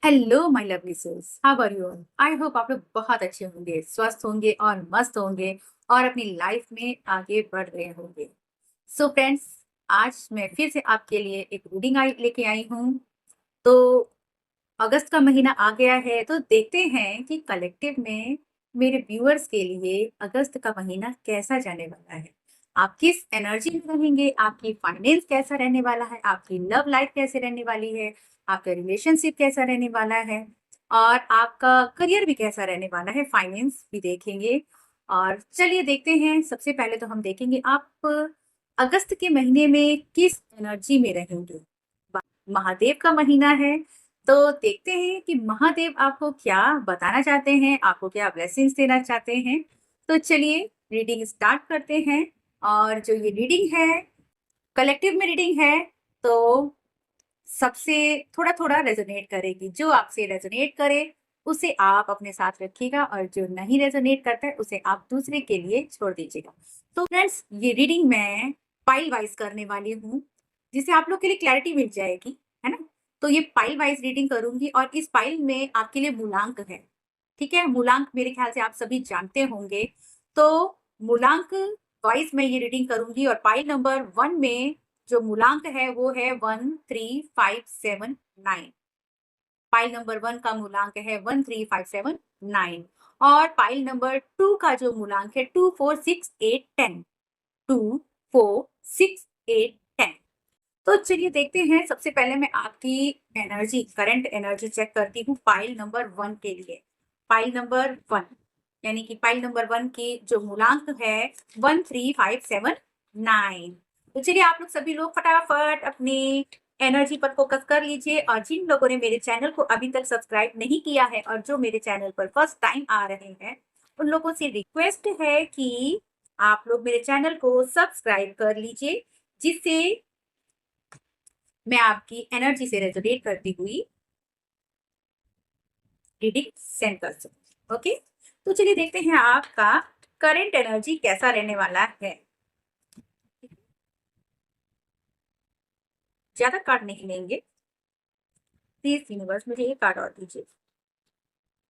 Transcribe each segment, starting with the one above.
Hello my lovely souls, how are you all. I hope आप लोग बहुत अच्छे होंगे, स्वस्थ होंगे और मस्त होंगे और अपनी लाइफ में आगे बढ़ रहे होंगे। सो फ्रेंड्स, आज मैं फिर से आपके लिए एक रीडिंग लेके आई हूँ। तो अगस्त का महीना आ गया है, तो देखते हैं कि कलेक्टिव में मेरे व्यूअर्स के लिए अगस्त का महीना कैसा जाने वाला है। आप किस एनर्जी में रहेंगे, आपकी फाइनेंस कैसा रहने वाला है, आपकी लव लाइफ कैसे रहने वाली है, आपका रिलेशनशिप कैसा रहने वाला है और आपका करियर भी कैसा रहने वाला है, फाइनेंस भी देखेंगे। और चलिए देखते हैं। सबसे पहले तो हम देखेंगे आप अगस्त के महीने में किस एनर्जी में रहेंगे। महादेव का महीना है, तो देखते हैं कि महादेव आपको क्या बताना चाहते हैं, आपको क्या ब्लेसिंग्स देना चाहते हैं। तो चलिए रीडिंग स्टार्ट करते हैं। और जो ये रीडिंग है, कलेक्टिव में रीडिंग है, तो सबसे थोड़ा थोड़ा रेजोनेट करेगी। जो आपसे रेजोनेट करे उसे आप अपने साथ रखिएगा और जो नहीं रेजोनेट करता है उसे आप दूसरे के लिए छोड़ दीजिएगा। तो फ्रेंड्स, ये रीडिंग मैं पाइल वाइज करने वाली हूँ, जिससे आप लोग के लिए क्लैरिटी मिल जाएगी, है ना। तो ये पाइल वाइज रीडिंग करूंगी और इस पाइल में आपके लिए मूलांक है। ठीक है, मूलांक मेरे ख्याल से आप सभी जानते होंगे। तो मूलांक वाइज मैं ये रीडिंग करूंगी और पाइल नंबर 1 में जो मूलांक है वो है 13579। पाइल नंबर 1 का मूलांक है 13579 और पाइल नंबर 2 का जो मूलांक है 246 810। 246 810। तो चलिए देखते हैं। सबसे पहले मैं आपकी एनर्जी, करंट एनर्जी चेक करती हूँ पाइल नंबर 1 के लिए। पाइल नंबर 1 यानी कि पाइल नंबर 1 की जो मूलांक है 13579। तो चलिए आप लोग सभी लोग फटाफट अपनी एनर्जी पर फोकस कर लीजिए। और जिन लोगों ने मेरे चैनल को अभी तक सब्सक्राइब नहीं किया है और जो मेरे चैनल पर फर्स्ट टाइम आ रहे हैं, उन लोगों से रिक्वेस्ट है कि आप लोग मेरे चैनल को सब्सक्राइब कर लीजिए, जिससे मैं आपकी एनर्जी से रेजोनेट करती हुई रीडिंग सेंड कर सकूं। ओके, तो चलिए देखते हैं आपका करंट एनर्जी कैसा रहने वाला है। ज्यादा कार्ड नहीं लेंगे, प्लीज यूनिवर्स मुझे एक कार्ड और दीजिए।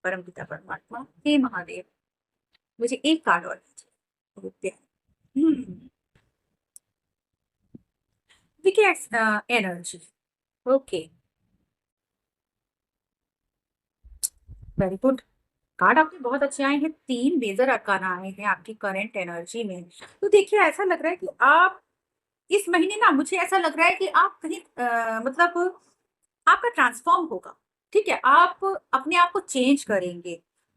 परम पिता परमात्मा, हे महादेव, मुझे एक कार्ड और दीजिए। बहुत प्यार। देखिए energy. Okay, very good. Card आपके बहुत अच्छे आए हैं। 3 मेजर अरकाना आए हैं आपकी करंट एनर्जी में। तो देखिए ऐसा लग रहा है कि आप इस महीने ना, मुझे ऐसा लग रहा है कि आप कहीं मतलब आपका ट्रांसफॉर्म होगा। ठीक है, आप अपने आप को चेंज करेंगे,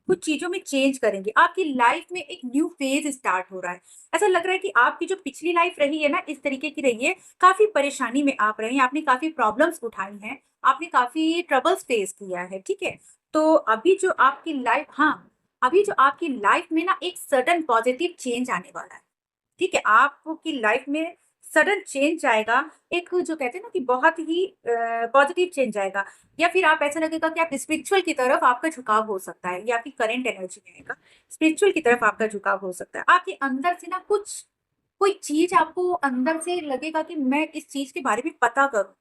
कुछ चीजों में चेंज करेंगे। आपकी लाइफ में एक न्यू फेज स्टार्ट हो रहा है। ऐसा लग रहा है कि आपकी जो पिछली लाइफ रही है ना, इस तरीके की रही है, काफी परेशानी में आप रहे हैं, आपने काफी प्रॉब्लम्स उठाई हैं, आपने काफी ट्रबल्स फेस किया है। ठीक है, तो अभी जो आपकी लाइफ, हाँ, अभी जो आपकी लाइफ में ना एक सडन पॉजिटिव चेंज आने वाला है। ठीक है, आपकी लाइफ में सडन चेंज आएगा। एक जो कहते हैं ना कि बहुत ही पॉजिटिव चेंज आएगा। या फिर आप ऐसा लगेगा कि आप स्पिरिचुअल की तरफ आपका झुकाव हो सकता है, या आपकी करंट एनर्जी में आएगा, स्पिरिचुअल की तरफ आपका झुकाव हो सकता है। आपके अंदर से ना कुछ, कोई चीज आपको अंदर से लगेगा कि मैं इस चीज के बारे में पता करूं।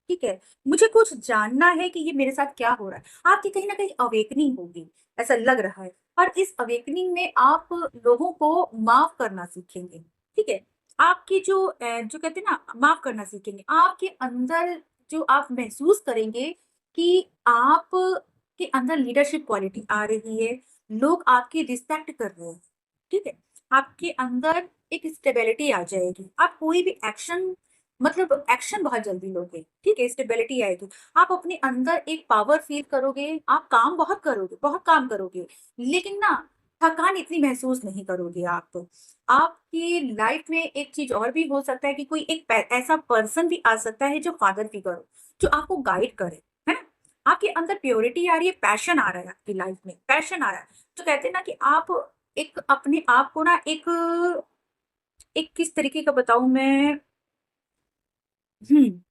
ठीक है, मुझे कुछ जानना है कि ये मेरे साथ क्या हो रहा है। आपकी कहीं ना कहीं अवेकनिंग होगी, ऐसा लग रहा है। और इस अवेकनिंग में आप लोगों को माफ करना सीखेंगे। ठीक है, आपकी जो कहते हैं ना, माफ करना सीखेंगे। आपके अंदर जो आप महसूस करेंगे कि आप के अंदर लीडरशिप क्वालिटी आ रही है, लोग आपकी रिस्पेक्ट कर रहे हैं। ठीक है, आपके अंदर एक स्टेबिलिटी आ जाएगी। आप कोई भी एक्शन, मतलब एक्शन बहुत जल्दी लोगे। ठीक है, स्टेबिलिटी आएगी। आप अपने अंदर एक पावर फील करोगे, आप काम बहुत करोगे, बहुत काम करोगे, लेकिन ना थकान इतनी महसूस नहीं करोगे आप। आपकी लाइफ में एक चीज और भी हो सकता है कि कोई एक ऐसा पर्सन भी आ सकता है जो फादर फिगर हो, जो आपको गाइड करे, है ना। आपके अंदर प्योरिटी आ रही है, पैशन आ रहा है, आपकी लाइफ में पैशन आ रहा है। तो कहते हैं ना कि आप एक अपने आप को ना एक एक किस तरीके का बताऊं मैं। हम्म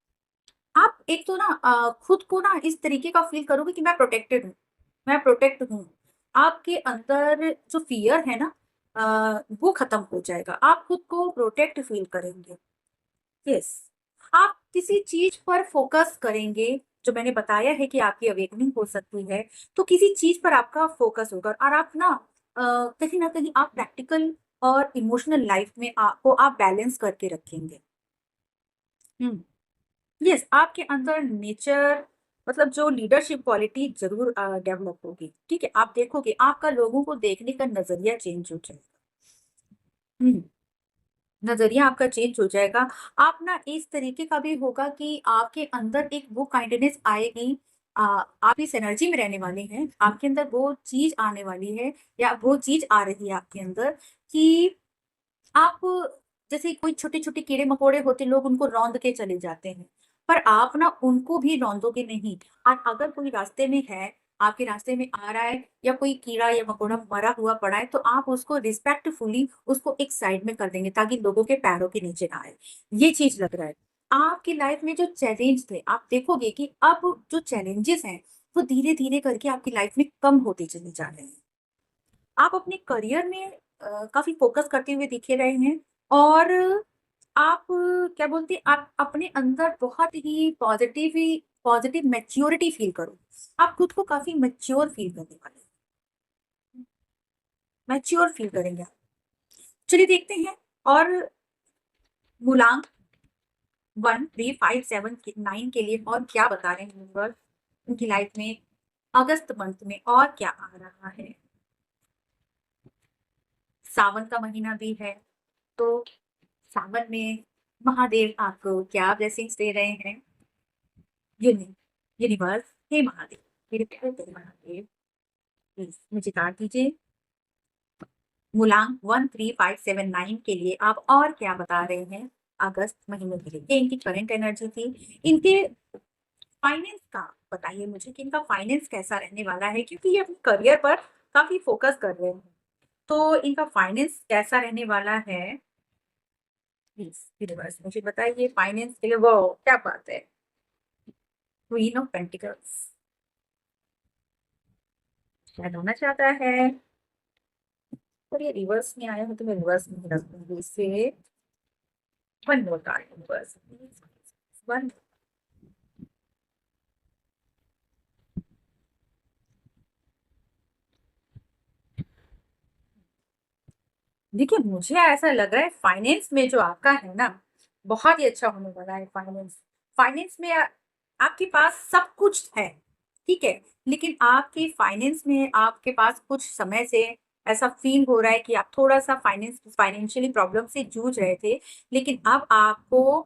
आप एक तो ना खुद को ना इस तरीके का फील करोगे कि मैं प्रोटेक्टेड हूँ, मैं प्रोटेक्ट हूँ। आपके अंदर जो फियर है ना, वो खत्म हो जाएगा। आप खुद को प्रोटेक्ट फील करेंगे। यस, आप किसी चीज पर फोकस करेंगे, जो मैंने बताया है कि आपकी अवेकनिंग हो सकती है, तो किसी चीज़ पर आपका फ़ोकस होगा और आप ना कहीं न कहीं आप प्रैक्टिकल और इमोशनल लाइफ़ में आपको आप बैलेंस करके रखेंगे। हुँ। यस, आपके अंदर नेचर मतलब जो लीडरशिप क्वालिटी ज़रूर डेवलप होगी, ठीक है? आप देखोगे आपका लोगों को देखने का नज़रिया चेंज हो जाएगा। हुँ। नज़रिया आपका चेंज हो जाएगा। आप ना इस तरीके का भी होगा कि आपके अंदर एक वो काइंडनेस आएगी। आप इस एनर्जी में रहने वाले हैं, आपके अंदर वो चीज़ आने वाली है या वो चीज़ आ रही है आपके अंदर कि आप जैसे कोई छोटे-छोटे कीड़े-मकोड़े होते हैं, लोग उनको रौंद के चले जाते हैं, पर आप ना उनको भी रौंदोगे नहीं। और अगर कोई रास्ते में है, आपके रास्ते में आ रहा है या कोई कीड़ा या मकोड़ा मरा हुआ पड़ा है, तो आप उसको रिस्पेक्टफुली उसको एक साइड में कर देंगे ताकि लोगों के पैरों के नीचे ना आए। ये चीज़ लग रहा है। आपकी लाइफ में जो चैलेंज थे, आप देखोगे कि अब जो चैलेंजेस हैं, वो धीरे-धीरे करके आपकी लाइफ में कम होते चले जा रहे हैं। आप अपने करियर में काफ़ी फ़ोकस करते हुए दिख रहे हैं और आप क्या बोलते हैं, आप अपने अंदर बहुत ही पॉज़िटिव मैच्योरिटी फ़ील करो। आप खुद को काफ़ी मैच्योर फ़ील करने वाले हैं, मैच्योर फ़ील करेंगे आप। चलिए देखते हैं और मूलांक 1, 3, 5, 7 के 9 के लिए और क्या बता रहे हैं यूनिवर्स उनकी लाइफ़ में अगस्त मंथ में और क्या आ रहा है। सावन का महीना भी है, तो सावन में महादेव आपको क्या ब्लेसिंग्स दे रहे हैं? यूनि यूनिवर्स, हे महादेव, मेरे प्यारे प्यारे महादेव, प्लीज़ मुझे कार्ड दीजिए। मूलांक 1, 3, 5, 7, 9 के लिए आप और क्या बता रहे हैं अगस्त महीने के लिए? ये इनकी करंट एनर्जी थी। इनके फाइनेंस का बताइए मुझे कि इनका फाइनेंस कैसा रहने वाला है? क्योंकि ये अपने करियर पर काफ़ी फ़ोकस कर रहे हैं। तो इनका फाइनेंस कैसा रहने वाला है? प्लीज़ यूनिवर्स मुझे बताइए फाइनेंस के लिए वो क्या बात है? क्वीन ऑफ पेंटिकल्स शायद होना चाहता है पर ये रिवर्स में आया हो तो मैं रिवर्स में ही रख दूंगी इसे। One more card universe please, one. देखिए मुझे ऐसा लग रहा है फाइनेंस में जो आपका है ना बहुत ही अच्छा होने वाला है फाइनेंस। फाइनेंस में आपके पास सब कुछ है, ठीक है, लेकिन आपके फाइनेंस में आपके पास कुछ समय से ऐसा फील हो रहा है कि आप थोड़ा सा फाइनेंशियली प्रॉब्लम से जूझ रहे थे, लेकिन अब आपको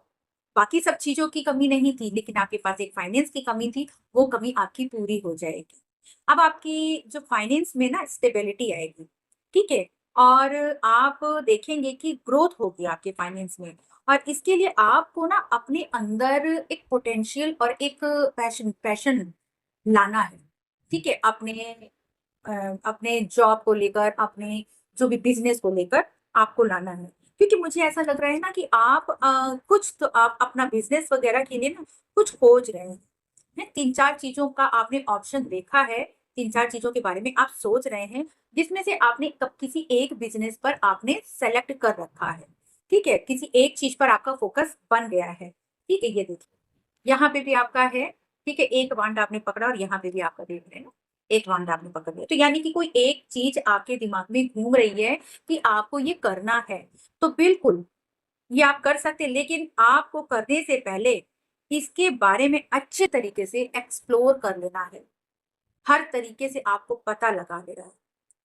बाकी सब चीजों की कमी नहीं थी, लेकिन आपके पास एक फाइनेंस की कमी थी, वो कमी आपकी पूरी हो जाएगी। अब आपकी जो फाइनेंस में ना स्टेबिलिटी आएगी, ठीक है, और आप देखेंगे कि ग्रोथ होगी आपके फाइनेंस में। और इसके लिए आपको ना अपने अंदर एक पोटेंशियल और एक पैशन पैशन लाना है, ठीक है, अपने जॉब को लेकर, अपने जो भी बिजनेस को लेकर आपको लाना है। क्योंकि मुझे ऐसा लग रहा है ना कि आप कुछ तो आप अपना बिजनेस वगैरह के लिए ना कुछ खोज रहे हैं। 3-4 चीज़ों का आपने ऑप्शन देखा है, 3-4 चीज़ों के बारे में आप सोच रहे हैं, जिसमें से आपने कब किसी एक बिज़नेस पर आपने सेलेक्ट कर रखा है, ठीक है? किसी एक चीज़ पर आपका फ़ोकस बन गया है, ठीक है? ये देखिए, यहाँ पे भी आपका है, ठीक है? एक वांड आपने पकड़ा और यहाँ पे भी आपका देख रहे हैं ना, एक वांड आपने पकड़ लिया। तो यानी कि कोई एक चीज़ आपके दिमाग में घूम रही है कि आपको ये करना है, तो बिल्कुल ये आप कर सकते हैं, लेकिन आपको करने से पहले इसके बारे में अच्छे तरीके से एक्सप्लोर कर लेना है। हर तरीके से आपको पता लगा लेना है,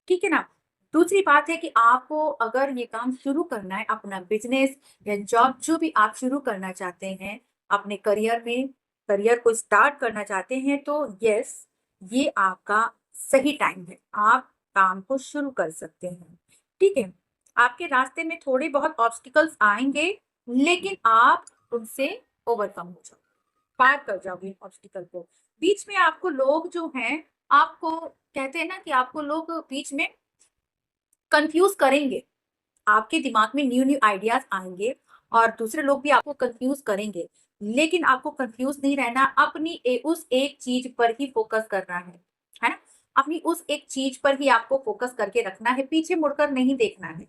ठीक है ना? दूसरी बात है कि आपको अगर ये काम शुरू करना है, अपना बिज़नेस या जॉब जो भी आप शुरू करना चाहते हैं, अपने करियर में करियर को स्टार्ट करना चाहते हैं, तो येस, ये आपका सही टाइम है। आप काम को शुरू कर सकते हैं, ठीक है? आपके रास्ते में थोड़े बहुत ऑब्स्टिकल्स आएँगे, लेकिन आप उनसे ओवरकम हो जाओ, पार कर जाओगे ऑब्स्टिकल को। बीच में आपको लोग जो हैं, आपको कहते हैं ना कि आपको लोग बीच में कन्फ्यूज़ करेंगे। आपके दिमाग में न्यू-न्यू आइडियाज़ आएँगे और दूसरे लोग भी आपको कन्फ्यूज़ करेंगे। लेकिन आपको कन्फ्यूज़ नहीं रहना, अपनी उस एक चीज़ पर ही फ़ोकस करना है ना? अपनी उस एक चीज़ पर ही आपको फ़ोकस करके रखना है, पीछे मुड़कर नहीं देखना है।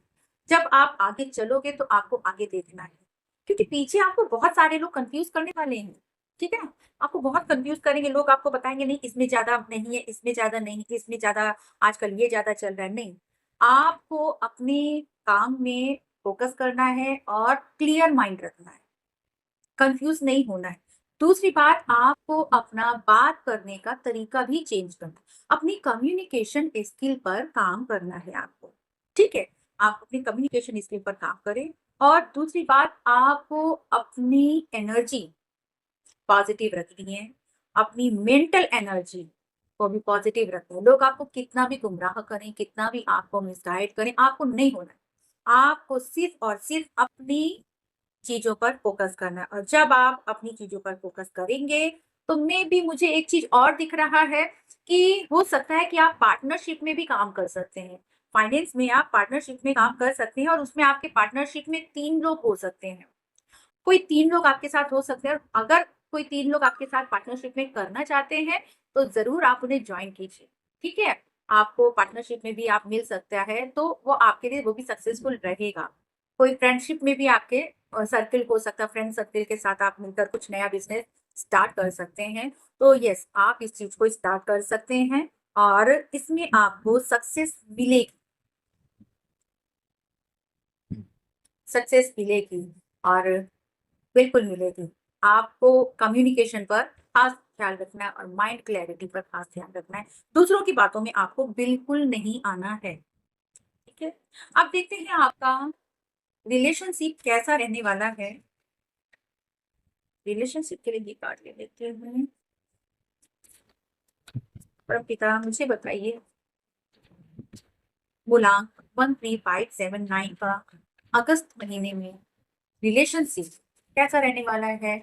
जब आप आगे चलोगे तो आपको आगे देखना है, क्योंकि पीछे आपको बहुत सारे लोग कन्फ्यूज़ करने वाले हैं। ठीक है ना? आपको बहुत कंफ्यूज़ करेंगे लोग, आपको बताएँगे नहीं इसमें ज़्यादा नहीं है, इसमें ज़्यादा नहीं, इसमें ज़्यादा आजकल ये ज़्यादा चल रहा है, नहीं। आपको अपने काम में फ़ोकस करना है और क्लियर माइंड रखना है, कंफ्यूज़ नहीं होना है। दूसरी बात, आपको अपना बात करने का तरीका भी चेंज करना है। अपनी कम्युनिकेशन स्किल पर काम करना है आपको, ठीक है? आप अपनी कम्युनिकेशन स्किल पर काम करें और दूसरी बात, आपको अपनी एनर्जी पॉजिटिव रखनी है, अपनी मेंटल एनर्जी को भी पॉजिटिव रखना है। लोग आपको कितना भी गुमराह करें, कितना भी आपको मिसगाइड करें, आपको नहीं होना है। आपको सिर्फ़ और सिर्फ़ अपनी चीज़ों पर फ़ोकस करना है और जब आप अपनी चीज़ों पर फ़ोकस करेंगे, तो मेबी मुझे एक चीज़ और दिख रहा है कि हो सकता है कि आप पार्टनरशिप में भी काम कर सकते हैं। फाइनेंस में आप पार्टनरशिप में काम कर सकते हैं और उसमें आपके पार्टनरशिप में 3 लोग हो सकते हैं। कोई 3 लोग आपके साथ हो सकते हैं। अगर कोई 3 लोग आपके साथ पार्टनरशिप में करना चाहते हैं, तो ज़रूर आप उन्हें जॉइन कीजिए, ठीक है? आपको पार्टनरशिप में भी आप मिल सकता है, तो वो आपके लिए वो भी सक्सेसफुल रहेगा। कोई फ्रेंडशिप में भी आपके सर्किल हो सकता है, फ्रेंड सर्किल के साथ आप मिलकर कुछ नया बिज़नेस स्टार्ट कर सकते हैं। तो येस, आप इस चीज़ को स्टार्ट कर सकते हैं और इसमें आपको सक्सेस मिलेगी और बिल्कुल मिलेगी। आपको कम्युनिकेशन पर खास ख्याल रखना है और माइंड क्लैरिटी पर खास ध्यान रखना है। दूसरों की बातों में आपको बिल्कुल नहीं आना है, ठीक है? अब देखते हैं आपका रिलेशनशिप कैसा रहने वाला है। रिलेशनशिप के लिए ये कार्ड ले लेते हैं। परमपिता मुझे बताइए मूलांक 13579 का अगस्त महीने में रिलेशनशिप कैसा रहने वाला है?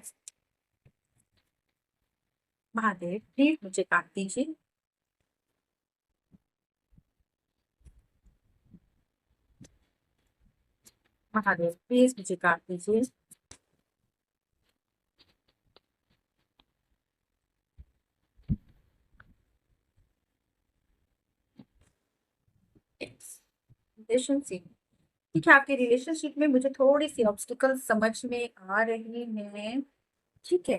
महादेव प्लीज मुझे काट दीजिए। महादेव प्लीज मुझे काट दीजिए। रिलेशनशिप, ठीक है, आपके रिलेशनशिप में मुझे थोड़ी-सी ऑब्स्टिकल समझ में आ रही हैं, ठीक है।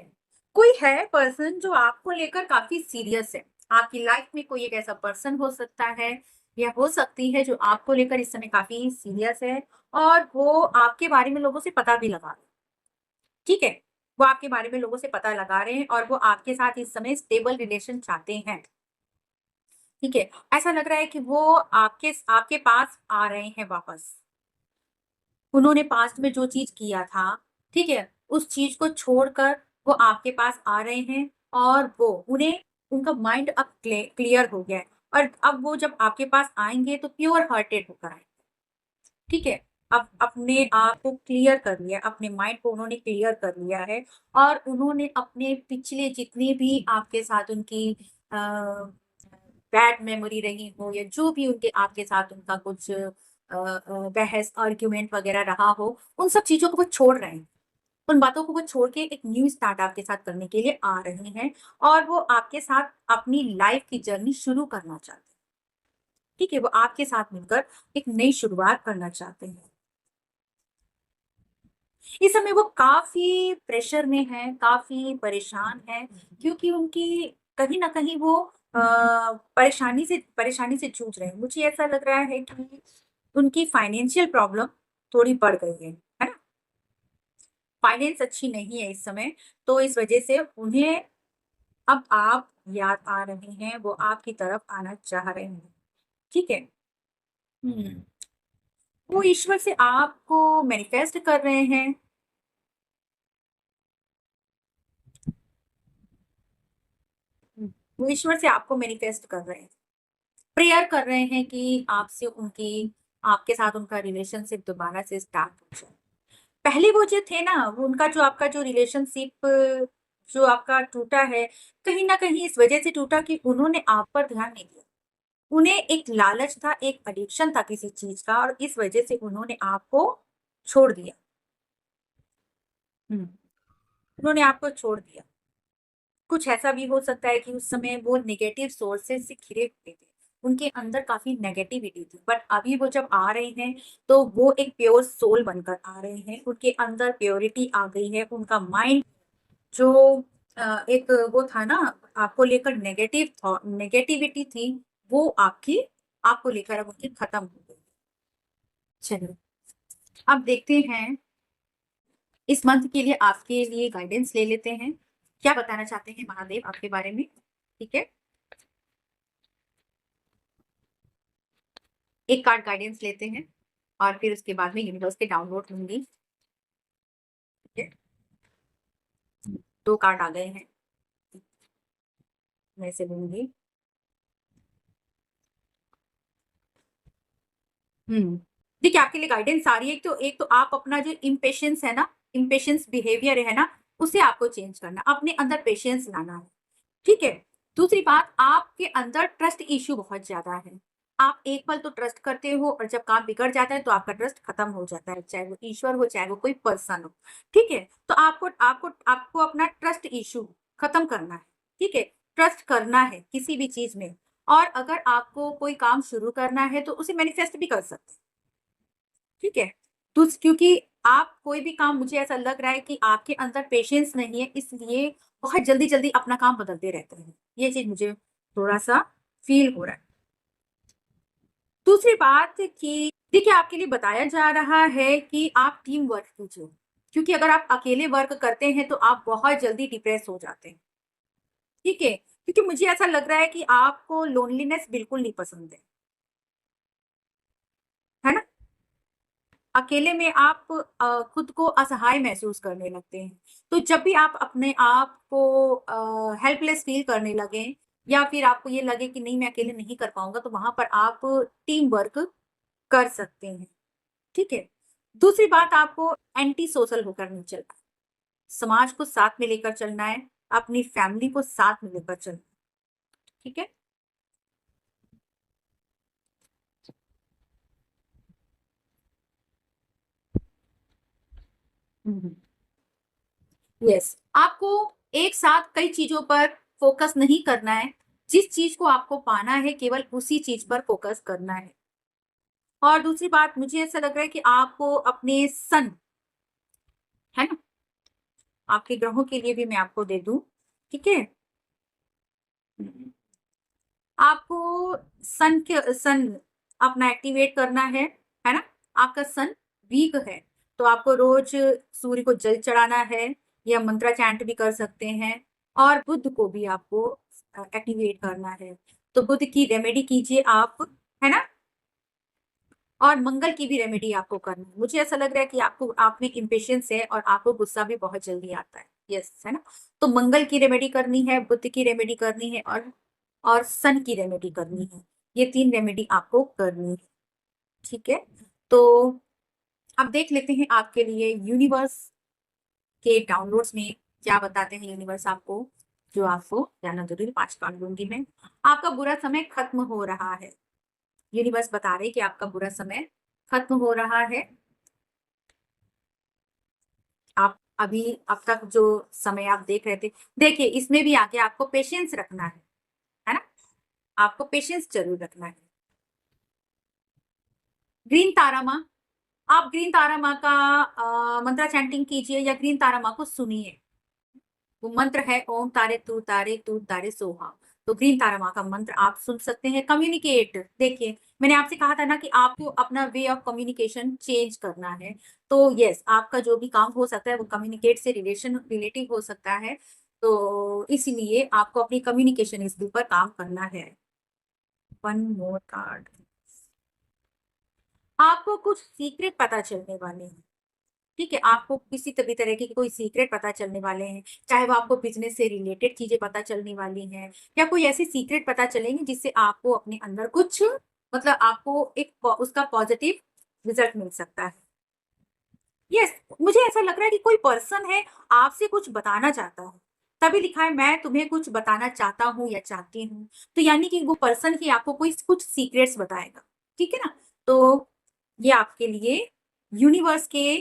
कोई है पर्सन जो आपको लेकर काफ़ी सीरियस है। आपकी लाइफ में कोई एक ऐसा पर्सन हो सकता है या हो सकती है जो आपको लेकर इस समय काफ़ी सीरियस है और वो आपके बारे में लोगों से पता भी लगा रहे हैं, ठीक है। वो आपके बारे में लोगों से पता लगा रहे हैं और वो आपके साथ इस समय स्टेबल रिलेशन चाहते हैं, ठीक है। ऐसा लग रहा है कि वो आपके पास आ रहे हैं वापस। उन्होंने पास्ट में जो चीज़ किया था, ठीक है? उस चीज़ को छोड़कर वो आपके पास आ रहे हैं और वो उन्हें उनका माइंड अब क्लियर हो गया है और अब वो जब आपके पास आएँगे तो प्योर हार्टेड होकर आएँगे, ठीक है? अब अपने आप को क्लियर कर लिया, अपने माइंड को उन्होंने क्लियर कर लिया है और उन्होंने अपने पिछले जितने भी आपके साथ उनकी बैड मेमोरी रही हो या जो भी उनके आपके साथ उनका कुछ बहस, आर्ग्यूमेंट वगैरह रहा हो, उन सब चीज़ों को वो छोड़ रहे हैं। उन बातों को वो छोड़ के एक न्यू स्टार्ट आपके साथ करने के लिए आ रहे हैं और वो आपके साथ अपनी लाइफ की जर्नी शुरू करना चाहते हैं। ठीक है? वो आपके साथ मिलकर एक नई शुरुआत करना चाहते हैं। इस समय वो काफ़ी प्रेशर में हैं, काफ़ी परेशान हैं क्योंकि उनकी कहीं न कहीं वो परेशानी से जूझ रहे हैं। मुझे ऐसा लग रहा है कि उनकी फाइनेंशियल प्रॉब्लम थोड़ी बढ़ गई है ना? फाइनेंस अच्छी नहीं है इस समय, तो इस वजह से उन्हें अब आप याद आ रहे हैं, वो आपकी तरफ आना चाह रहे हैं, ठीक है? हुँ। वो ईश्वर से आपको मैनिफेस्ट कर रहे हैं। हुँ। वो ईश्वर से आपको मैनिफेस्ट कर रहे हैं। प्रेयर कर रहे हैं कि आपसे उनकी आपके साथ उनका रिलेशनशिप दोबारा से स्टार्ट हो जाए। पहले वो जो थे ना, वो उनका जो आपका जो रिलेशनशिप जो आपका टूटा है, कहीं न कहीं इस वजह से टूटा कि उन्होंने आप पर ध्यान नहीं दिया। उन्हें एक लालच था, एक एडिक्शन था किसी चीज़ का और इस वजह से उन्होंने आपको छोड़ दिया। हुँ। उन्होंने आपको छोड़ दिया। कुछ ऐसा भी हो सकता है कि उस समय वो नेगेटिव सोर्सेज़ से घिरे हुए थे। उनके अंदर काफ़ी नेगेटिविटी थी, बट अभी वो जब आ रहे हैं, तो वो एक प्योर सोल बनकर आ रहे हैं। उनके अंदर प्योरिटी आ गई है, उनका माइंड जो एक वो था ना, आपको लेकर नेगेटिविटी थी, वो आपको लेकर अब उनकी खत्म हो गई। चलिए, अब देखते हैं इस मंथ के लिए आपके लिए गाइडेंस ले लेते हैं। क्या बताना चाहते हैं महादेव आपके बारे में? ठीक है, एक कार्ड गाइडेंस लेते हैं और फिर उसके बाद में यूनिवर्स के डाउनलोड लूंगी। ठीक है, 2 कार्ड आ गए हैं, मैं से लूंगी। देखिए, आपके लिए गाइडेंस आ रही है। एक तो आप अपना जो इम्पेशंस है ना, इम्पेशंस बिहेवियर है ना, उसे आपको चेंज करना, अपने अंदर पेशेंस लाना है। ठीक है। दूसरी बात, आपके अंदर ट्रस्ट इश्यू बहुत ज्यादा है। आप एक पल तो ट्रस्ट करते हो और जब काम बिगड़ जाता है तो आपका ट्रस्ट खत्म हो जाता है, चाहे वो ईश्वर हो चाहे वो कोई पर्सन हो। ठीक है, तो आपको आपको आपको अपना ट्रस्ट इश्यू खत्म करना है। ठीक है, ट्रस्ट करना है किसी भी चीज में। और अगर आपको कोई काम शुरू करना है तो उसे मैनिफेस्ट भी कर सकते हैं। ठीक है, तो क्योंकि आप कोई भी काम, मुझे ऐसा लग रहा है कि आपके अंदर पेशेंस नहीं है, इसलिए बहुत जल्दी-जल्दी अपना काम बदलते रहते हैं। ये चीज़ मुझे थोड़ा-सा फ़ील हो रहा है। दूसरी बात कि देखिए, आपके लिए बताया जा रहा है कि आप टीम वर्क कीजिए, क्योंकि अगर आप अकेले वर्क करते हैं तो आप बहुत जल्दी डिप्रेस हो जाते हैं। ठीक है? क्योंकि मुझे ऐसा लग रहा है कि आपको लोनलीनेस बिल्कुल नहीं पसंद है ना? अकेले में आप खुद को असहाय महसूस करने लगते हैं। तो जब भी आप अपने आप को हेल्पलेस फ़ील करने लगें या फिर आपको ये लगे कि नहीं मैं अकेले नहीं कर पाऊँगा, तो वहाँ पर आप टीम वर्क कर सकते हैं। ठीक है? दूसरी बात, आपको एंटी सोशल होकर नहीं चलना है। समाज को साथ में लेकर चलना है, अपनी फैमिली को साथ में लेकर चलना है। ठीक है? हुँ, हुँ। यस, आपको एक साथ कई चीज़ों पर फ़ोकस नहीं करना है। जिस चीज़ को आपको पाना है, केवल उसी चीज़ पर फ़ोकस करना है। और दूसरी बात, मुझे ऐसा लग रहा है कि आपको अपने सन, है ना? आपके ग्रहों के लिए भी मैं आपको दे दूँ, ठीक है? हुँ। आपको सन अपना एक्टिवेट करना है ना? आपका सन वीक है, तो आपको रोज़ सूर्य को जल चढ़ाना है या मंत्रा चैंट भी कर सकते हैं। और बुध को भी आपको एक्टिवेट करना है। तो बुध की रेमेडी कीजिए आप, है ना? और मंगल की भी रेमेडी आपको करनी है। मुझे ऐसा लग रहा है कि आपको, आप में इम्पेशंस है और आपको गुस्सा भी बहुत जल्दी आता है। यस, है ना? तो मंगल की रेमेडी करनी है, बुध की रेमेडी करनी है और सन की रेमेडी करनी है। ये 3 रेमेडी आपको करनी है, ठीक है? तो अब देख लेते हैं आपके लिए यूनिवर्स के डाउनलोड्स में क्या बताते हैं यूनिवर्स आपको, जो आपको जानना ज़रूरी है। 5 कार्ड लूँगी मैं। आपका बुरा समय खत्म हो रहा है। यूनिवर्स बता रहे हैं कि आपका बुरा समय खत्म हो रहा है। आप अभी अब तक जो समय आप देख रहे थे, देखिए इसमें भी आगे आपको पेशेंस रखना है ना? आपको पेशेंस ज़रूर रखना है। ग्रीन तारा माँ, आप ग्रीन तारा माँ का मंत्रा चैंटिंग कीजिए या ग्रीन तारा माँ को सुनिए। वो मंत्र है ओम तारे तू तारे सोहा। तो ग्रीन तारा माँ का मंत्र आप सुन सकते हैं। कम्युनिकेट, देखिए मैंने आपसे कहा था ना कि आपको अपना वे ऑफ कम्युनिकेशन चेंज करना है। तो यस, आपका जो भी काम हो सकता है वो कम्युनिकेट से रिलेटिव हो सकता है। तो इसीलिए आपको अपनी कम्युनिकेशन स्किल पर काम करना है। वन मोर कार्ड, आपको कुछ सीक्रेट पता चलने वाले हैं। ठीक है, आपको किसी भी तरह के कोई सीक्रेट पता चलने वाले हैं, चाहे वो आपको बिज़नेस से रिलेटेड चीज़ें पता चलने वाली हैं या कोई ऐसी सीक्रेट पता चलेंगी जिससे आपको अपने अंदर कुछ, मतलब आपको एक उसका पॉज़िटिव रिज़ल्ट मिल सकता है। यस, मुझे ऐसा लग रहा है कि कोई पर्सन है, आपसे कुछ बताना चाहता है। तभी लिखा है मैं तुम्हें कुछ बताना चाहता हूँ या चाहती हूँ। तो यानी कि वो पर्सन ही आपको कोई कुछ सीक्रेट्स बताएगा। ठीक है ना? तो ये आपके लिए यूनिवर्स के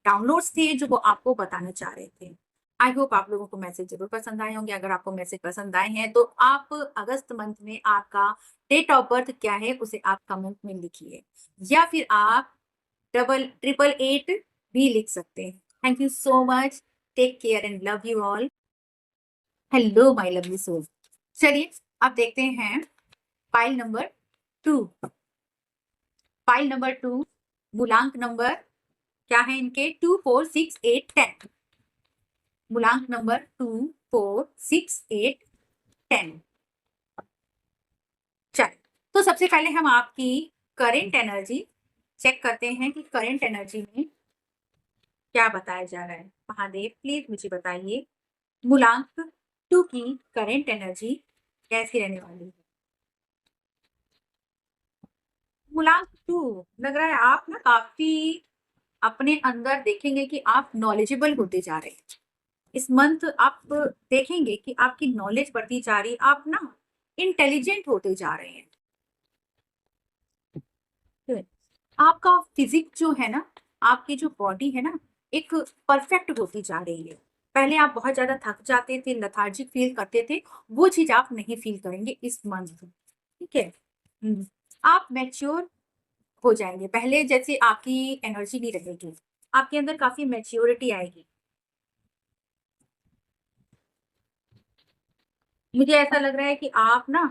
डाउनलोड्स थे जो वो आपको बताना चाह रहे थे। आई होप आप लोगों को मैसेज ज़रूर पसंद आए होंगे। अगर आपको मैसेज पसंद आए हैं तो आप अगस्त मंथ में आपका डेट ऑफ बर्थ क्या है उसे आप कमेंट में लिखिए या फिर आप डबल 888 भी लिख सकते हैं। Thank you so much. Take care and love you all. Hello my lovely soul. चलिए अब देखते हैं फाइल नंबर 2। फाइल नंबर 2, मूलांक नंबर क्या है इनके? 2, 4, 6, 8, 10। मूलांक नंबर 2, 4, 6, 8, 10। चलिए, तो सबसे पहले हम आपकी करंट एनर्जी चेक करते हैं कि करंट एनर्जी में क्या बताया जा रहा है। महादेव प्लीज मुझे बताइए, मूलांक 2 की करंट एनर्जी कैसी रहने वाली है? मूलांक 2, लग रहा है आप ना काफी अपने अंदर देखेंगे कि आप नॉलेजेबल होते जा रहे हैं। इस मंथ आप देखेंगे कि आपकी नॉलेज बढ़ती जा रही, आप ना इंटेलिजेंट होते जा रहे हैं। आपका फिजिक जो है ना, आपकी जो बॉडी है ना, एक परफेक्ट होती जा रही है। पहले आप बहुत ज्यादा थक जाते थे, लेथार्जिक फील करते थे, वो चीज आप नहीं फील करेंगे इस मंथ। ठीक है। आप मैच्योर हो जाएंगे, पहले जैसे आपकी एनर्जी नहीं रहेगी, आपके अंदर काफी मैच्योरिटी आएगी। मुझे ऐसा लग रहा है कि आप ना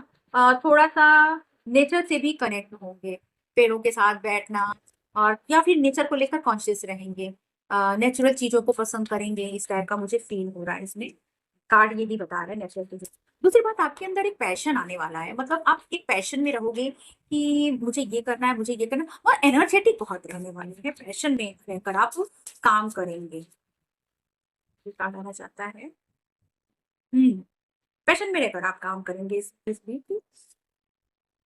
थोड़ा सा नेचर से भी कनेक्ट होंगे, पेड़ों के साथ बैठना, और या फिर नेचर को लेकर कॉन्शियस रहेंगे, नेचुरल चीजों को पसंद करेंगे, इस टाइप का मुझे फील हो रहा है इसमें। कार्ड यही बता रहा है नेचुरल चीजें। दूसरी बात, आपके अंदर एक पैशन आने वाला है, मतलब आप एक पैशन में रहोगे कि मुझे ये करना है, मुझे ये करना है, और एनर्जेटिक बहुत रहने वाले हैं, पैशन में रहकर आप काम करेंगे। ये कार्ड आना चाहता है। पैशन में रहकर आप काम करेंगे इस वीक।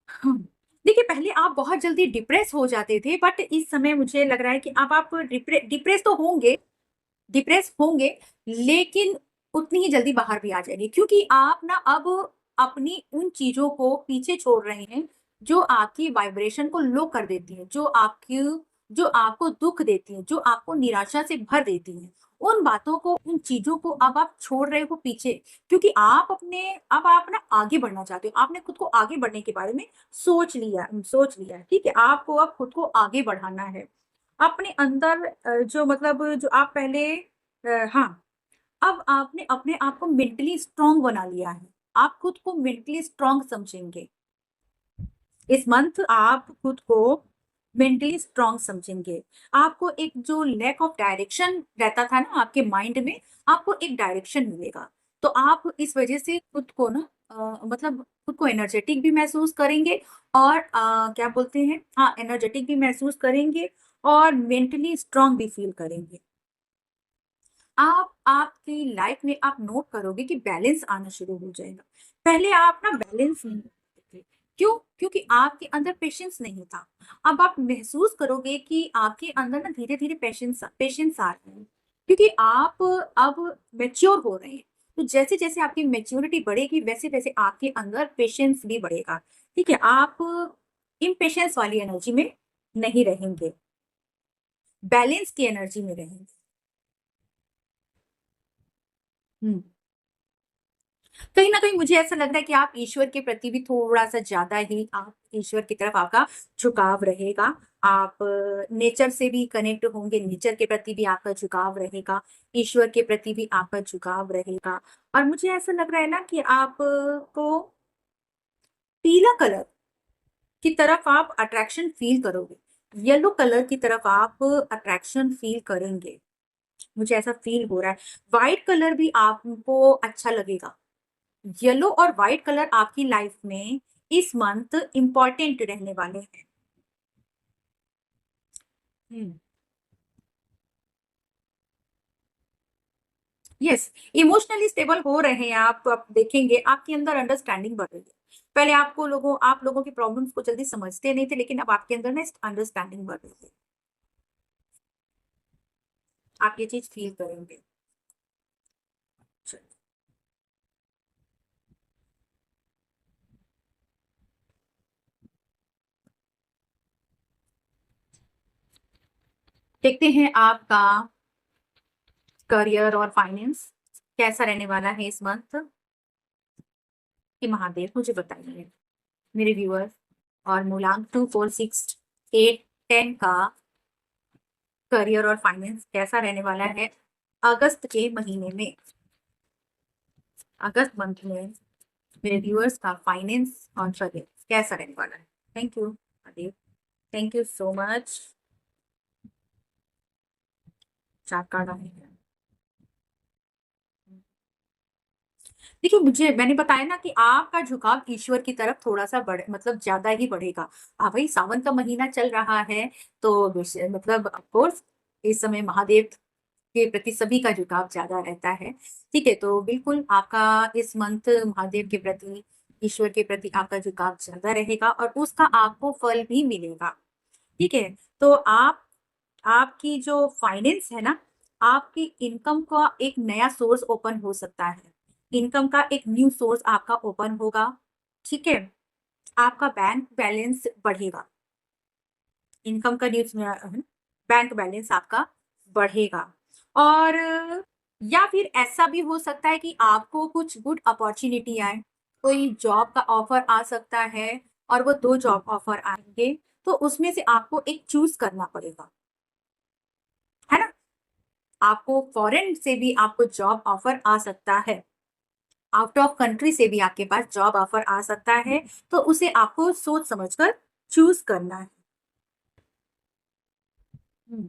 हाँ। देखिए, पहले आप बहुत जल्दी डिप्रेस हो जाते थे, बट इस समय मुझे लग रहा है कि अब आप डिप्रेस तो होंगे, डिप्रेस होंगे, लेकिन उतनी ही जल्दी बाहर भी आ जाएंगे, क्योंकि आप ना अब अपनी उन चीजों को पीछे छोड़ रहे हैं जो आपकी वाइब्रेशन को लो कर देती है, जो आपको दुख देती है, जो आपको निराशा से भर देती है। उन बातों को, उन चीजों को अब आप छोड़ रहे हो पीछे, क्योंकि अब आप ना आगे बढ़ना चाहते हो, आपने खुद को आगे बढ़ने के बारे में सोच लिया। ठीक है, आपको अब खुद को आगे बढ़ाना है अपने अंदर। जो मतलब जो आप पहले हाँ, अब आपने अपने आप को मेंटली स्ट्रांग बना लिया है, आप खुद को मेंटली स्ट्रांग समझेंगे। इस मंथ आप खुद को मेंटली स्ट्रांग समझेंगे। आपको एक जो लैक ऑफ डायरेक्शन रहता था ना आपके माइंड में, आपको एक डायरेक्शन मिलेगा। तो आप इस वजह से खुद को ना मतलब खुद को एनर्जेटिक भी महसूस करेंगे, और क्या बोलते हैं, हाँ, एनर्जेटिक भी महसूस करेंगे, और मेंटली स्ट्रांग भी फील करेंगे। आप आपकी लाइफ में आप नोट करोगे कि बैलेंस आना शुरू हो जाएगा। पहले आप ना बैलेंस नहीं करते थे। क्यों? क्योंकि आपके अंदर पेशेंस नहीं था। अब आप महसूस करोगे कि आपके अंदर ना धीरे धीरे पेशेंस पेशेंस आ रहे हैं, क्योंकि आप अब मेच्योर हो रहे हैं। तो जैसे जैसे आपकी मेच्योरिटी बढ़ेगी, वैसे वैसे आपके अंदर पेशेंस भी बढ़ेगा। ठीक है, आप इम्पेशेंस वाली एनर्जी में नहीं रहेंगे, बैलेंस की एनर्जी में रहेंगे। हम्म। कहीं ना कहीं मुझे ऐसा लग रहा है कि आप ईश्वर के प्रति भी थोड़ा सा ज्यादा ही, आप ईश्वर की तरफ आपका झुकाव रहेगा। आप नेचर से भी कनेक्ट होंगे, नेचर के प्रति भी आपका झुकाव रहेगा, ईश्वर के प्रति भी आपका झुकाव रहेगा। और मुझे ऐसा लग रहा है ना कि आप को पीला कलर की तरफ आप अट्रैक्शन फील करोगे, येलो कलर की तरफ आप अट्रैक्शन फील करेंगे। मुझे ऐसा फील हो रहा है। व्हाइट कलर भी आपको अच्छा लगेगा। येलो और व्हाइट कलर आपकी लाइफ में इस मंथ इंपॉर्टेंट रहने वाले हैं। हम्म। यस, इमोशनली स्टेबल हो रहे हैं आप देखेंगे आपके अंदर अंडरस्टैंडिंग बढ़ रही है। पहले आप लोगों की प्रॉब्लम्स को जल्दी समझते नहीं थे, लेकिन अब आपके अंदर ना अंडरस्टैंडिंग बढ़ रही है। आप ये चीज फील करेंगे। चलिए, देखते हैं आपका करियर और फाइनेंस कैसा रहने वाला है इस मंथ की। महादेव मुझे बताइए, मेरे व्यूअर्स, और मूलांक 2, 4, 6, 8, 10 का करियर और फाइनेंस कैसा रहने वाला है अगस्त के महीने में। अगस्त मंथ में मेरे व्यूअर्स का फाइनेंस और करियर कैसा रहने वाला है। Thank you Adeep, thank you so much. चार कार्ड आए हैं। देखिए, मुझे मैंने बताया ना कि आपका झुकाव ईश्वर की तरफ थोड़ा-सा बढ़ मतलब ज़्यादा ही बढ़ेगा। भाई सावन का महीना चल रहा है, तो मतलब ऑफ कोर्स इस समय महादेव के प्रति सभी का झुकाव ज़्यादा रहता है। ठीक है? तो बिल्कुल आपका इस मंथ महादेव के प्रति, ईश्वर के प्रति आपका झुकाव ज़्यादा रहेगा और उसका आपको फल भी मिलेगा। ठीक है? तो आपकी जो फाइनेंस है ना, आपकी इनकम का एक नया सोर्स ओपन हो सकता है। इनकम का एक न्यू सोर्स आपका ओपन होगा, ठीक है? आपका बैंक बैलेंस बढ़ेगा। इनकम का न्यू बैंक बैलेंस आपका बढ़ेगा और या फिर ऐसा भी हो सकता है कि आपको कुछ गुड अपॉर्च्युनिटी आए। कोई जॉब का ऑफर आ सकता है और वो 2 जॉब ऑफर आएँगे, तो उसमें से आपको एक चूज़ करना पड़ेगा, है ना? आपको फॉरेन से भी आपको जॉब ऑफर आ सकता है। आउट ऑफ कंट्री से भी आपके पास जॉब ऑफर आ सकता है, तो उसे आपको सोच समझकर चूज़ करना है। हुँ,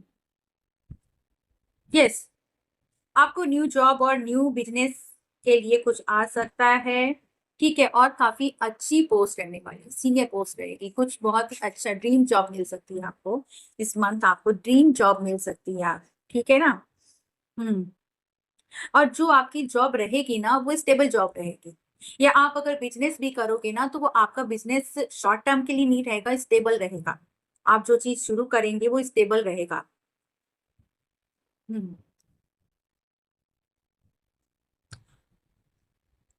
येस, आपको न्यू जॉब और न्यू बिज़नेस के लिए कुछ आ सकता है, ठीक है? और काफ़ी अच्छी पोस्ट रहने वाली है, सीनियर पोस्ट रहेगी, कुछ बहुत ही अच्छा ड्रीम जॉब मिल सकती है आपको। इस मंथ आपको ड्रीम जॉब मिल सकती है ठीक है ना? हुँ। और जो आपकी जॉब रहेगी ना, वो स्टेबल जॉब रहेगी। या आप अगर बिज़नेस भी करोगे ना, तो वो आपका बिज़नेस शॉर्ट टर्म के लिए नहीं रहेगा, स्टेबल रहेगा। आप जो चीज़ शुरू करेंगे, वो स्टेबल रहेगा। हुँ।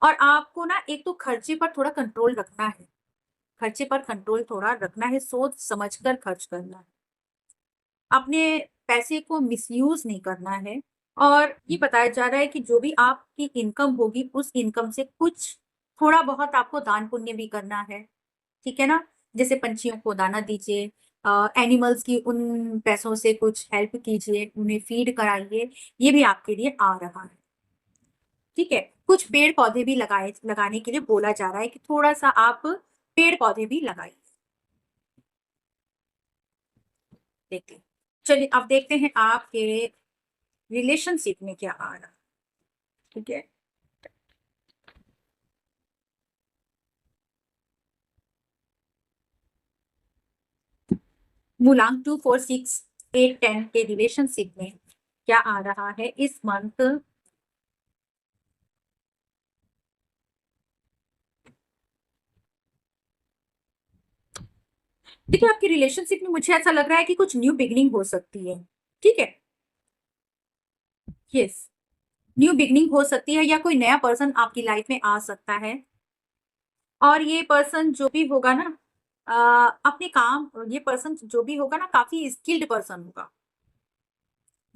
और आपको ना एक तो खर्चे पर थोड़ा कंट्रोल रखना है। खर्चे पर कंट्रोल थोड़ा रखना है, सोच समझ कर खर्च करना है। अपने पैसे को मिसयूज़ नहीं करना है और ये बताया जा रहा है कि जो भी आपकी इनकम होगी, उस इनकम से कुछ थोड़ा-बहुत आपको दान-पुण्य भी करना है। ठीक है ना? जैसे पंछियों को दाना दीजिए, एनिमल्स की उन पैसों से कुछ हेल्प कीजिए, उन्हें फीड कराइए, ये भी आपके लिए आ रहा है, ठीक है? कुछ पेड़-पौधे भी लगाने के लिए बोला जा रहा है कि थोड़ा-सा आप पेड़-पौधे भी लगाइए। देखिए, चलिए अब देखते हैं आपके रिलेशनशिप में क्या आ रहा है, ठीक है? मूलांक 2, 4, 6, 8, 10 के रिलेशनशिप में क्या आ रहा है इस मंथ। देखिए, आपकी रिलेशनशिप में मुझे ऐसा लग रहा है कि कुछ न्यू बिगिनिंग हो सकती है, ठीक है? यस, न्यू बिगिनिंग हो सकती है या कोई नया पर्सन आपकी लाइफ में आ सकता है और ये पर्सन जो भी होगा ना अपने काम ये पर्सन जो भी होगा ना काफ़ी स्किल्ड पर्सन होगा।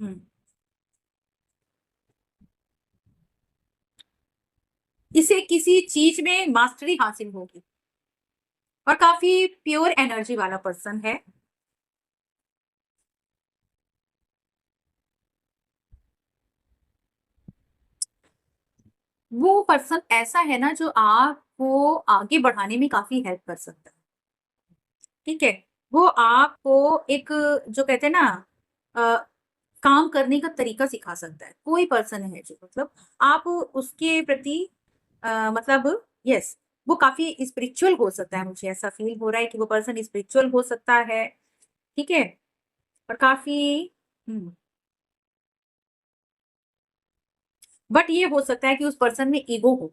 हुँ, इसे किसी चीज़ में मास्टरी हासिल होगी और काफ़ी प्योर एनर्जी वाला पर्सन है। वो पर्सन ऐसा है ना जो आपको आगे बढ़ाने में काफ़ी हेल्प कर सकता है, ठीक है? वो आपको एक जो कहते हैं ना अ, काम करने का तरीका सिखा सकता है। कोई पर्सन है जो मतलब आप उसके प्रति मतलब यस, वो काफ़ी स्पिरिचुअल हो सकता है, मुझे ऐसा फ़ील हो रहा है कि वो पर्सन स्पिरिचुअल हो सकता है, ठीक है? और काफ़ी हुँ, बट ये हो सकता है कि उस पर्सन में ईगो हो,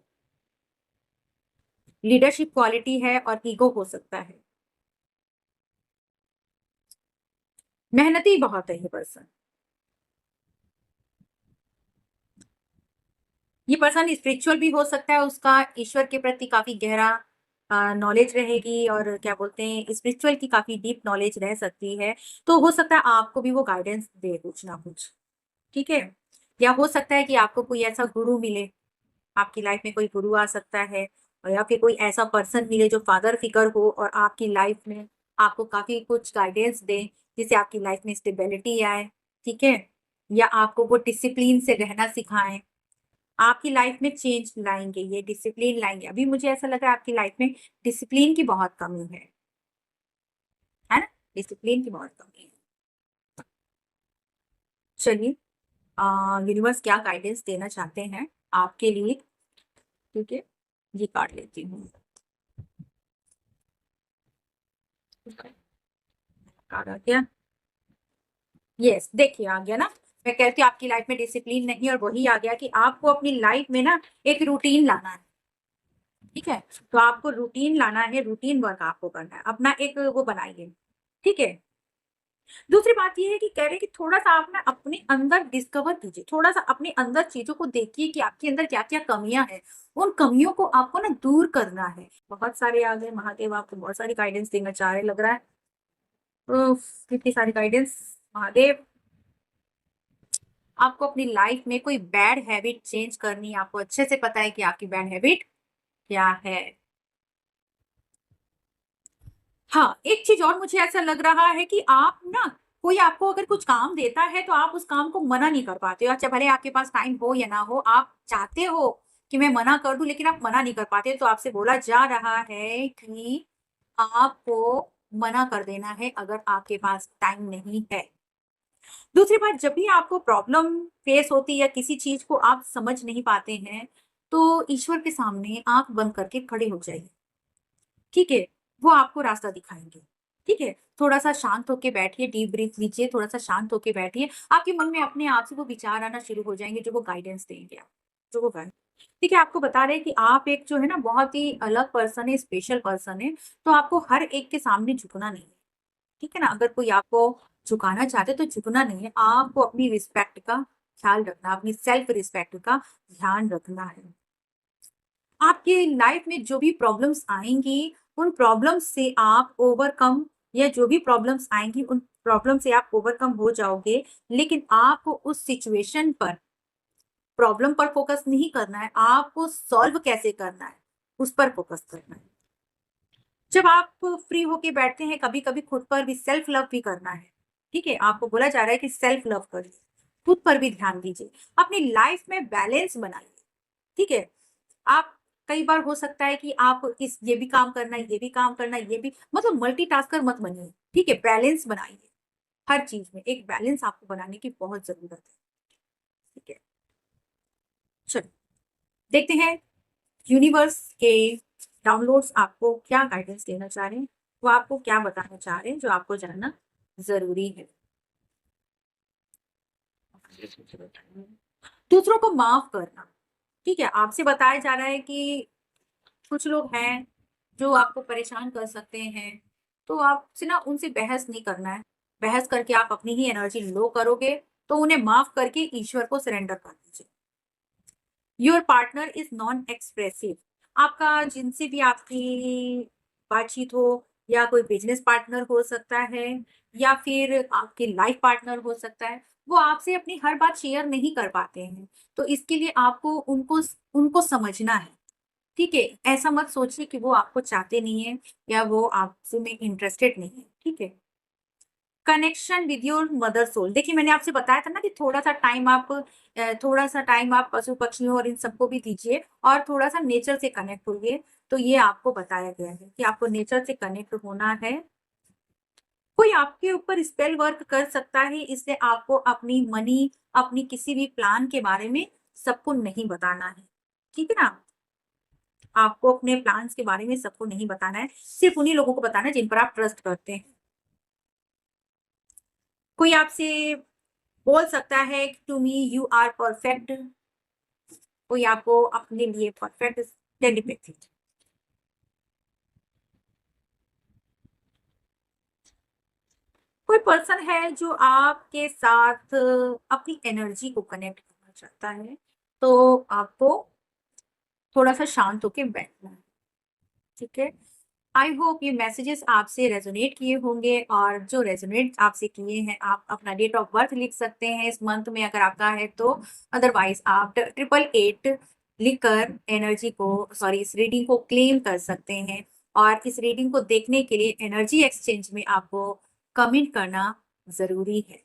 लीडरशिप क्वालिटी है और ईगो हो सकता है। मेहनती बहुत है ये पर्सन। ये पर्सन स्पिरिचुअल भी हो सकता है, उसका ईश्वर के प्रति काफ़ी गहरा नॉलेज रहेगी और क्या बोलते हैं स्पिरिचुअल की काफ़ी डीप नॉलेज रह सकती है। तो हो सकता है आपको भी वो गाइडेंस दे कुछ ना कुछ, ठीक है? या हो सकता है कि आपको कोई ऐसा गुरु मिले, आपकी लाइफ में कोई गुरु आ सकता है और या फिर कोई ऐसा पर्सन मिले जो फादर फिगर हो और आपकी लाइफ में आपको काफ़ी कुछ गाइडेंस दे, जिससे आपकी लाइफ में स्टेबिलिटी आए, ठीक है? या आपको वो डिसिप्लिन से रहना सिखाएँ। आपकी लाइफ में चेंज लाएंगे, ये डिसिप्लिन लाएंगे। अभी मुझे ऐसा लग रहा है आपकी लाइफ में डिसिप्लिन की बहुत कमी है ना? डिसिप्लिन की बहुत कमी है। चलिए, यूनिवर्स क्या गाइडेंस देना चाहते हैं आपके लिए, ठीक है, ये कार्ड लेती हूँ। कार्ड आ गया। यस, देखिए आ गया ना। मैं कहती हूँ आपकी लाइफ में डिसिप्लिन नहीं, और वही आ गया कि आपको अपनी लाइफ में ना एक रूटीन लाना है। ठीक है, तो आपको रूटीन लाना है, रूटीन वर्क आपको करना है, अपना एक वो बनाइए। ठीक है। दूसरी बात ये है कि कह रहे हैं कि थोड़ा सा आप ना अपने अंदर डिस्कवर कीजिए, थोड़ा सा अपने अंदर चीजों को देखिए कि आपके अंदर क्या क्या कमियां हैं। उन कमियों को आपको ना दूर करना है। बहुत सारे आ गए महादेव, आपको बहुत सारी गाइडेंस देना चाह रहे लग रहा है। कितनी सारी गाइडेंस महादेव। आपको अपनी लाइफ में कोई बैड हैबिट चेंज करनी है, आपको अच्छे से पता है कि आपकी बैड हैबिट क्या है। हाँ, एक चीज और मुझे ऐसा लग रहा है कि आप ना, कोई आपको अगर कुछ काम देता है तो आप उस काम को मना नहीं कर पाते हो। अच्छा, भले आपके पास टाइम हो या ना हो, आप चाहते हो कि मैं मना कर दूं, लेकिन आप मना नहीं कर पाते। तो आपसे बोला जा रहा है कि आपको मना कर देना है अगर आपके पास टाइम नहीं है। दूसरी बात, जब भी आपको प्रॉब्लम फेस होती है या किसी चीज को आप समझ नहीं पाते हैं, तो ईश्वर के सामने आंख बंद करके खड़े हो जाइए। ठीक है, वो आपको रास्ता दिखाएंगे। ठीक है, थोड़ा सा शांत होके बैठिए, डीप ब्रीथ लीजिए, थोड़ा सा शांत होके बैठिए। आपके मन में अपने आप से वो विचार आना शुरू हो जाएंगे, जो वो गाइडेंस देंगे आप, जो वो गाइड। ठीक है, आपको बता रहे हैं कि आप एक जो है ना बहुत ही अलग पर्सन है, स्पेशल पर्सन है। तो आपको हर एक के सामने झुकना नहीं है। ठीक है ना, अगर कोई आपको झुकाना चाहते तो झुकना नहीं है, आपको अपनी रिस्पेक्ट का ख्याल रखना, अपनी सेल्फ रिस्पेक्ट का ध्यान रखना है। आपकी लाइफ में जो भी प्रॉब्लम्स आएंगी, उन प्रॉब्लम्स से आप ओवरकम, या जो भी प्रॉब्लम्स आएंगी उन प्रॉब्लम से आप ओवरकम हो जाओगे। लेकिन आपको उस सिचुएशन पर, प्रॉब्लम पर फोकस नहीं करना है, आपको सॉल्व कैसे करना है उस पर फोकस करना है। जब आप फ्री होके बैठते हैं, कभी कभी खुद पर भी सेल्फ लव भी करना है। ठीक है, आपको बोला जा रहा है कि सेल्फ लव करिए, खुद पर भी ध्यान दीजिए, अपनी लाइफ में बैलेंस बनाइए। ठीक है, आप, कई बार हो सकता है कि आप इस ये भी काम करना है, ये भी काम करना है, ये भी, मतलब मल्टीटास्कर मत बनिए। ठीक है, बैलेंस बनाइए। हर चीज में एक बैलेंस आपको बनाने की बहुत जरूरत है। ठीक है, चलो देखते हैं यूनिवर्स के डाउनलोड्स आपको क्या गाइडेंस देना चाह रहे हैं, वो आपको क्या बताना चाह रहे हैं जो आपको जानना जरूरी है। दूसरों को माफ करना। ठीक है, आपसे बताया जा रहा है कि कुछ लोग हैं जो आपको परेशान कर सकते हैं, तो आपसे ना उनसे बहस नहीं करना है। बहस करके आप अपनी ही एनर्जी लो करोगे। तो उन्हें माफ करके ईश्वर को सरेंडर कर दीजिए। Your partner is non expressive. आपका जिनसे भी आपकी बातचीत हो, या कोई बिजनेस पार्टनर हो सकता है, या फिर आपके लाइफ पार्टनर हो सकता है, वो आपसे अपनी हर बात शेयर नहीं कर पाते हैं। तो इसके लिए आपको उनको उनको समझना है। ठीक है, ऐसा मत सोचिए कि वो आपको चाहते नहीं है, या वो आपसे में इंटरेस्टेड नहीं है। ठीक है, connection with your mother soul. देखिए, मैंने आपसे बताया था ना कि थोड़ा सा टाइम आप पशु पक्षियों और इन सबको भी दीजिए, और थोड़ा सा नेचर से कनेक्ट होइए। तो ये आपको बताया गया है कि आपको नेचर से कनेक्ट होना है। कोई आपके ऊपर स्पेल वर्क कर सकता है, इसलिए आपको अपनी मनी, अपनी किसी भी प्लान के बारे में सबको नहीं बताना है। ठीक है ना, आपको अपने प्लान्स के बारे में सबको नहीं बताना है, सिर्फ उन्हीं लोगों को बताना है जिन पर आप ट्रस्ट करते हैं। कोई आपसे बोल सकता है to me you are perfect. कोई आपको अपने लिए परफेक्ट टेलीपैथी। कोई पर्सन है जो आपके साथ अपनी एनर्जी को कनेक्ट करना चाहता है, तो आपको थोड़ा सा शांत होके बैठना है। ठीक है, आई होप ये मैसेजेस आपसे रेजोनेट किए होंगे, और जो रेजोनेट आपसे किए हैं, आप अपना डेट ऑफ बर्थ लिख सकते हैं इस मंथ में अगर आपका है तो। अदरवाइज आप 888 लिखकर एनर्जी को, सॉरी, इस रीडिंग को क्लेम कर सकते हैं। और इस रीडिंग को देखने के लिए एनर्जी एक्सचेंज में आपको कमेंट करना जरूरी है।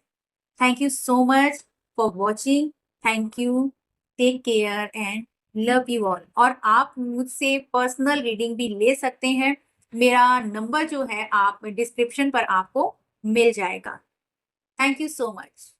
Thank you so much for watching. Thank you. Take care and love you all. और आप मुझसे पर्सनल रीडिंग भी ले सकते हैं। मेरा नंबर जो है आप डिस्क्रिप्शन पर आपको मिल जाएगा। Thank you so much.